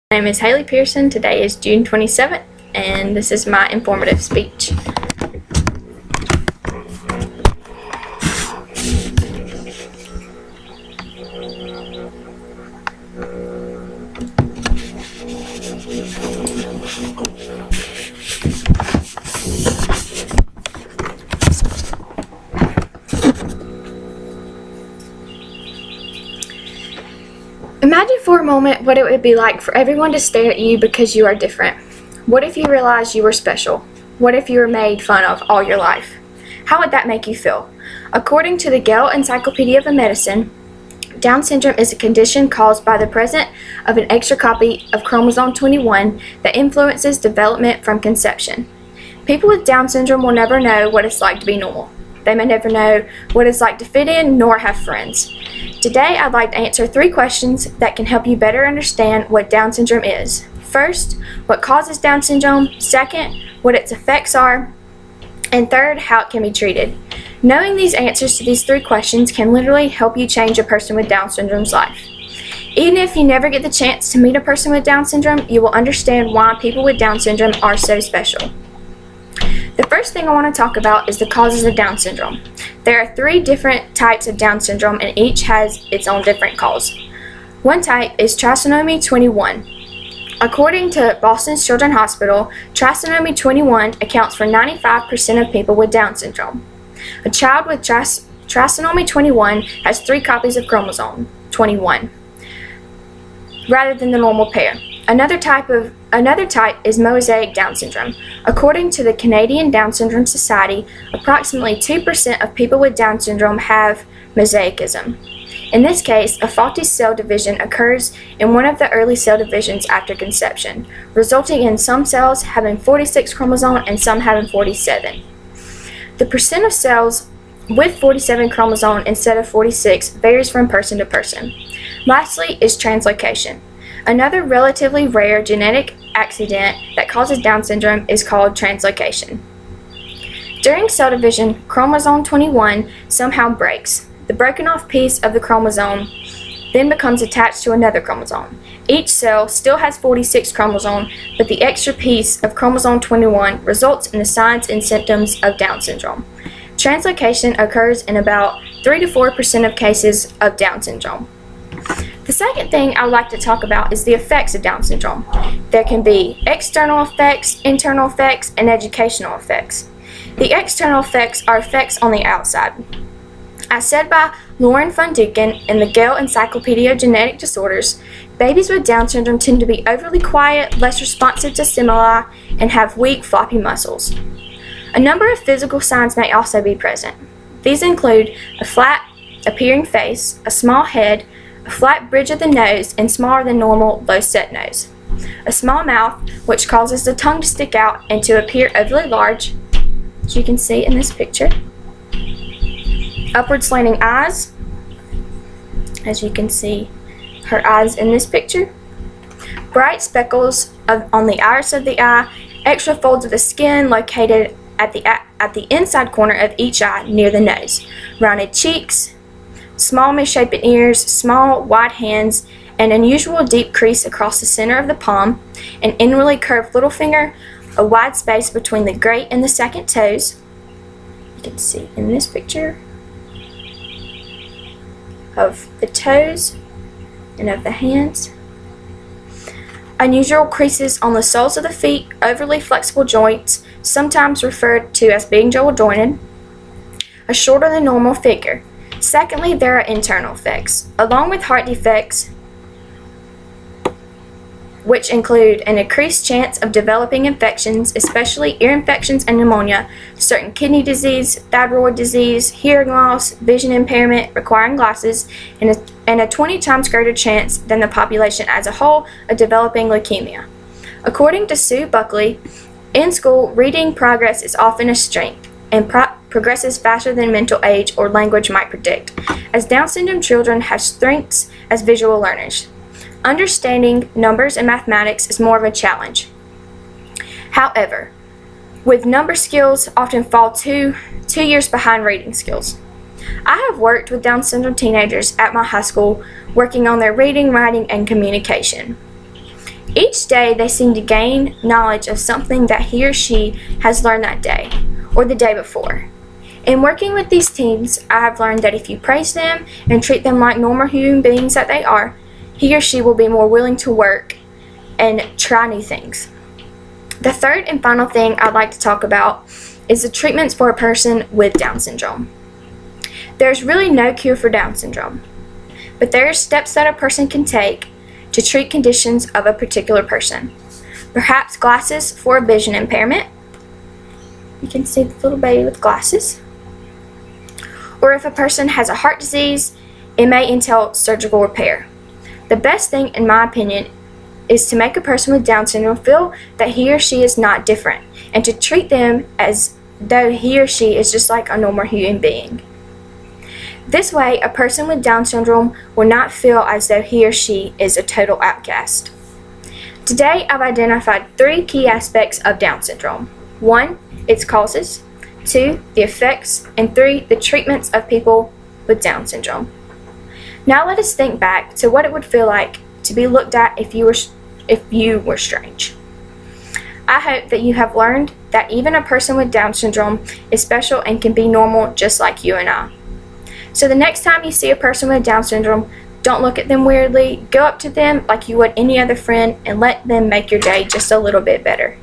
My name is Haley Pearson. Today is June 27th, and this is my informative speech. Imagine for a moment what it would be like for everyone to stare at you because you are different. What if you realized you were special? What if you were made fun of all your life? How would that make you feel? According to the Gale Encyclopedia of Medicine, Down syndrome is a condition caused by the presence of an extra copy of chromosome 21 that influences development from conception. People with Down syndrome will never know what it's like to be normal. They may never know what it's like to fit in nor have friends. Today, I'd like to answer 3 questions that can help you better understand what Down syndrome is. First, what causes Down syndrome? Second, what its effects are? And third, how it can be treated. Knowing these answers to these 3 questions can literally help you change a person with Down syndrome's life. Even if you never get the chance to meet a person with Down syndrome, you will understand why people with Down syndrome are so special. The first thing I want to talk about is the causes of Down syndrome. There are 3 different types of Down syndrome, and each has its own different cause. One type is trisomy 21. According to Boston Children's Hospital, trisomy 21 accounts for 95% of people with Down syndrome. A child with trisomy 21 has 3 copies of chromosome 21, rather than the normal pair. Another type is mosaic Down syndrome. According to the Canadian Down Syndrome Society, approximately 2% of people with Down syndrome have mosaicism. In this case, a faulty cell division occurs in one of the early cell divisions after conception, resulting in some cells having 46 chromosomes and some having 47. The percent of cells with 47 chromosomes instead of 46 varies from person to person. Lastly is translocation. Another relatively rare genetic accident that causes Down syndrome is called translocation. During cell division, chromosome 21 somehow breaks. The broken off piece of the chromosome then becomes attached to another chromosome. Each cell still has 46 chromosomes, but the extra piece of chromosome 21 results in the signs and symptoms of Down syndrome. Translocation occurs in about 3 to 4% of cases of Down syndrome. The second thing I would like to talk about is the effects of Down syndrome. There can be external effects, internal effects, and educational effects. The external effects are effects on the outside. As said by Lauren von Duken in the Gale Encyclopedia of Genetic Disorders, babies with Down syndrome tend to be overly quiet, less responsive to stimuli, and have weak, floppy muscles. A number of physical signs may also be present. These include a flat appearing face, a small head, a flat bridge of the nose, and smaller than normal low-set nose. A small mouth, which causes the tongue to stick out and to appear overly large, as you can see in this picture. Upward slanting eyes, as you can see her eyes in this picture. Bright speckles on the iris of the eye, extra folds of the skin located at the inside corner of each eye near the nose. Rounded cheeks, small misshapen ears, small wide hands, an unusual deep crease across the center of the palm, an inwardly curved little finger, a wide space between the great and the second toes. You can see in this picture of the toes and of the hands. Unusual creases on the soles of the feet, overly flexible joints, sometimes referred to as being double jointed. A shorter than normal figure. Secondly, there are internal effects, along with heart defects, which include an increased chance of developing infections, especially ear infections and pneumonia, certain kidney disease, thyroid disease, hearing loss, vision impairment requiring glasses, and a 20 times greater chance than the population as a whole of developing leukemia. According to Sue Buckley, in school, reading progress is often a strength and progresses faster than mental age or language might predict, as Down syndrome children have strengths as visual learners. Understanding numbers and mathematics is more of a challenge. However, with number skills often fall 2 years behind reading skills. I have worked with Down syndrome teenagers at my high school, working on their reading, writing, and communication. Each day they seem to gain knowledge of something that he or she has learned that day or the day before. In working with these teens, I have learned that if you praise them and treat them like normal human beings that they are, he or she will be more willing to work and try new things. The third and final thing I'd like to talk about is the treatments for a person with Down syndrome. There's really no cure for Down syndrome, but there are steps that a person can take to treat conditions of a particular person. Perhaps glasses for a vision impairment. You can see the little baby with glasses. Or if a person has a heart disease, it may entail surgical repair. The best thing, in my opinion, is to make a person with Down syndrome feel that he or she is not different, and to treat them as though he or she is just like a normal human being. This way, a person with Down syndrome will not feel as though he or she is a total outcast. Today, I've identified 3 key aspects of Down syndrome. 1, its causes. 2, the effects. And 3, the treatments of people with Down syndrome. Now let us think back to what it would feel like to be looked at if you were strange. I hope that you have learned that even a person with Down syndrome is special and can be normal just like you and I. So the next time you see a person with Down syndrome, don't look at them weirdly. Go up to them like you would any other friend and let them make your day just a little bit better.